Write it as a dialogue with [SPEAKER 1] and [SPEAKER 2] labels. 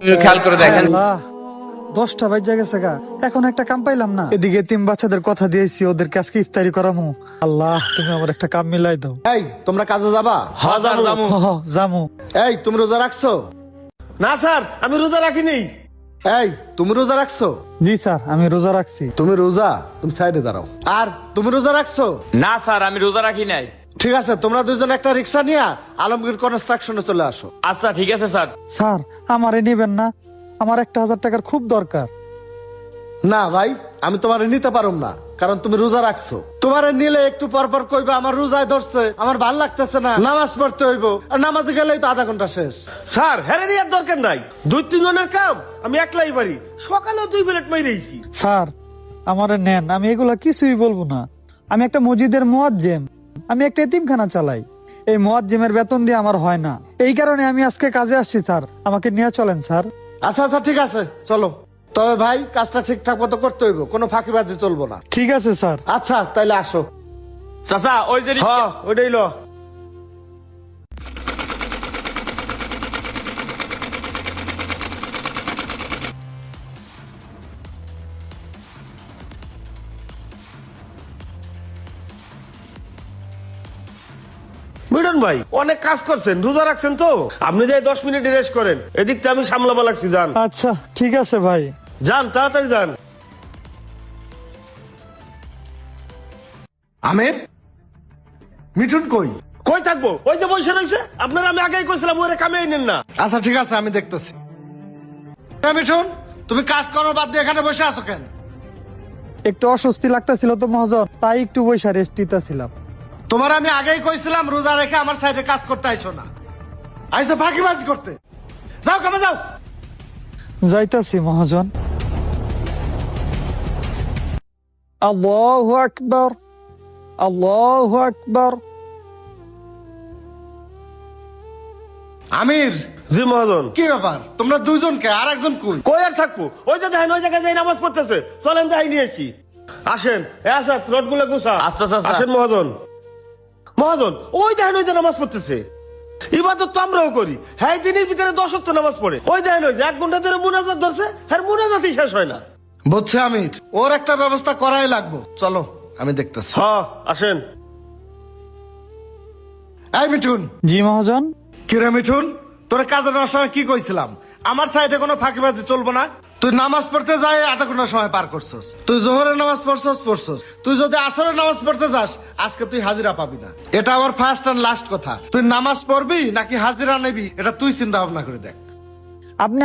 [SPEAKER 1] খেয়াল করে দেখেন।
[SPEAKER 2] আল্লাহ, 10টা বাজে গেছে গা, এখন একটা কাম পাইলাম না। এদিকে তিন বাচ্চাদের কথা দিয়েছি, ওদেরকে আজকে ইফতারি করামু। আল্লাহ, তুমি আমার একটা কাম মিলাই দাও।
[SPEAKER 3] এই তোমরা কাজে যাবা?
[SPEAKER 2] জামু।
[SPEAKER 3] এই তুমি রোজা রাখছো?
[SPEAKER 4] না স্যার, আমি রোজা রাখিনি।
[SPEAKER 3] এই তুমি রোজা রাখছো?
[SPEAKER 2] জি স্যার, আমি রোজা রাখছি।
[SPEAKER 3] তুমি রোজা, তুমি সাইডে দাঁড়াও। আর তুমি রোজা রাখছো?
[SPEAKER 1] না স্যার, আমি রোজা রাখি নাই।
[SPEAKER 3] ঠিক আছে, তোমরা দুজন একটা রিক্সা নিয়ে আলমগীর কনস্ট্রাকশনে চলে আসো।
[SPEAKER 1] আচ্ছা ঠিক আছে স্যার।
[SPEAKER 2] স্যার, আমারে নিবেন না? আমার 1000 টাকার খুব দরকার।
[SPEAKER 3] না ভাই, আমি তোমার নিতে পারুম না, কারণ তুমি রোজা রাখছো। তোমারে নিলে একটু পর পর কইবা আমার রোজায় ধরছে, আমার ভাল লাগতেছে না, নামাজ পড়তে হইব। আর নামাজে গেলেই তো আধা ঘন্টা শেষ।
[SPEAKER 4] স্যার, হেরে নেওয়ার দরকার নাই। 2-3 জনের কাম আমি একলাই পারি। সকালে 2 প্লেট মাইরেছি।
[SPEAKER 2] স্যার, আমারে নেন, আমি এগুলা কিছুই বলবো না। আমি একটা মসজিদের মুয়াজ্জিম, আমি একটা এতিমখানা চালাই। এই মুয়াজ্জিমের বেতন দিয়ে আমার হয় না, এই কারণে আমি আজকে কাজে আসছি। স্যার, আমাকে নিয়ে চলেন স্যার।
[SPEAKER 3] আচ্ছা আচ্ছা, ঠিক আছে, চলো। তবে ভাই, কাজটা ঠিকঠাক মতো করতে হইব, কোনো ফাঁকিবাজি চলবো না।
[SPEAKER 2] ঠিক আছে স্যার।
[SPEAKER 3] আচ্ছা, তাইলে আসো।
[SPEAKER 1] চাচা, ওই যে রিক্সা।
[SPEAKER 4] হ্যাঁ, ওইটাই ল। মিটন ভাই, অনেক কাজ করছেন, রোজা রাখছেন তো। আপনি যাই 10 মিনিট রেস্ট করেন, এদিকটা আমি সামলাবা লাগছি। যান
[SPEAKER 2] আচ্ছা ঠিক আছে ভাই।
[SPEAKER 4] যান, তাড়াতাড়ি যান।
[SPEAKER 3] আমের, মিঠুন কই?
[SPEAKER 4] কই থাকবো? ওই যে বসে রয়েছে। আপনারা আমি আগেই কইছিলাম ওরে কামে নেন না।
[SPEAKER 3] আচ্ছা ঠিক আছে, আমি দেখতেছি। মিঠুন, তুমি কাজ করো বাদ দিয়ে এখানে বসে আছো কেন?
[SPEAKER 2] একটু অস্বস্তি লাগতেছিল তো মহাজন, তাই একটু বৈশা রেস্ট নিতেছিলাম।
[SPEAKER 3] তোমার আমি আগেই কইছিলাম রোজা রেখে আমার সাইডে কাজ করতে আইছো না, আইসো ফাঁকিবাজি করতে। যাও কামে যাও।
[SPEAKER 2] যাইতাছি মহাজন। আল্লাহু আকবার, আল্লাহু আকবার।
[SPEAKER 3] আমির,
[SPEAKER 4] জি মহাজন।
[SPEAKER 3] কি ব্যাপার? তোমরা দুইজনকে, আর একজন কই?
[SPEAKER 4] কই আর থাকবো? ওই যে দেখেন, ওই জায়গায় যাই নামাজ পড়তেছে। চলেন যাই নিয়ে আসি। আসেন, এ আসাদ, রডগুলো গুছা।
[SPEAKER 1] আচ্ছা, আচ্ছা।
[SPEAKER 4] আসেন মহাজন। মহাজন, ওই দেখেন ওই যে নামাজ পড়তেছে। ইবাদত তো আমরাও করি। হ্যাঁ, দিনের ভিতরে 10 ওয়াক্ত নামাজ পড়ে। ওই দেখেন ওই যে 1 ঘন্টা ধরে মুনাজাত ধরছে, হ্যাঁ মুনাজাতই শেষ হয় না।
[SPEAKER 3] বুঝছে আমির, ওর একটা ব্যবস্থা করাই লাগবো। চলো, আমি দেখতেছি।
[SPEAKER 4] হ্যাঁ, আসেন।
[SPEAKER 3] এই মিঠুন।
[SPEAKER 2] জি মহাজন।
[SPEAKER 3] কিরে মিঠুন, তোর কাজে নেওয়ার সময় কি কইছিলাম? আমার সাইডে কোনো ফাঁকিবাজি চলবো না। তুই নামাজ পড়তে যাই আধা ঘন্টা সময় পার করছস। তুই জোহরের নামাজ পড়ছস। তুই যদি আসরের নামাজ পড়তে যাস, আজকে তুই হাজিরা পাবি না। এটা আমার ফার্স্ট এন্ড লাস্ট কথা। তুই নামাজ পড়বি নাকি হাজিরা নেবি, এটা তুই চিন্তা ভাবনা করে দেখ।
[SPEAKER 2] আপনি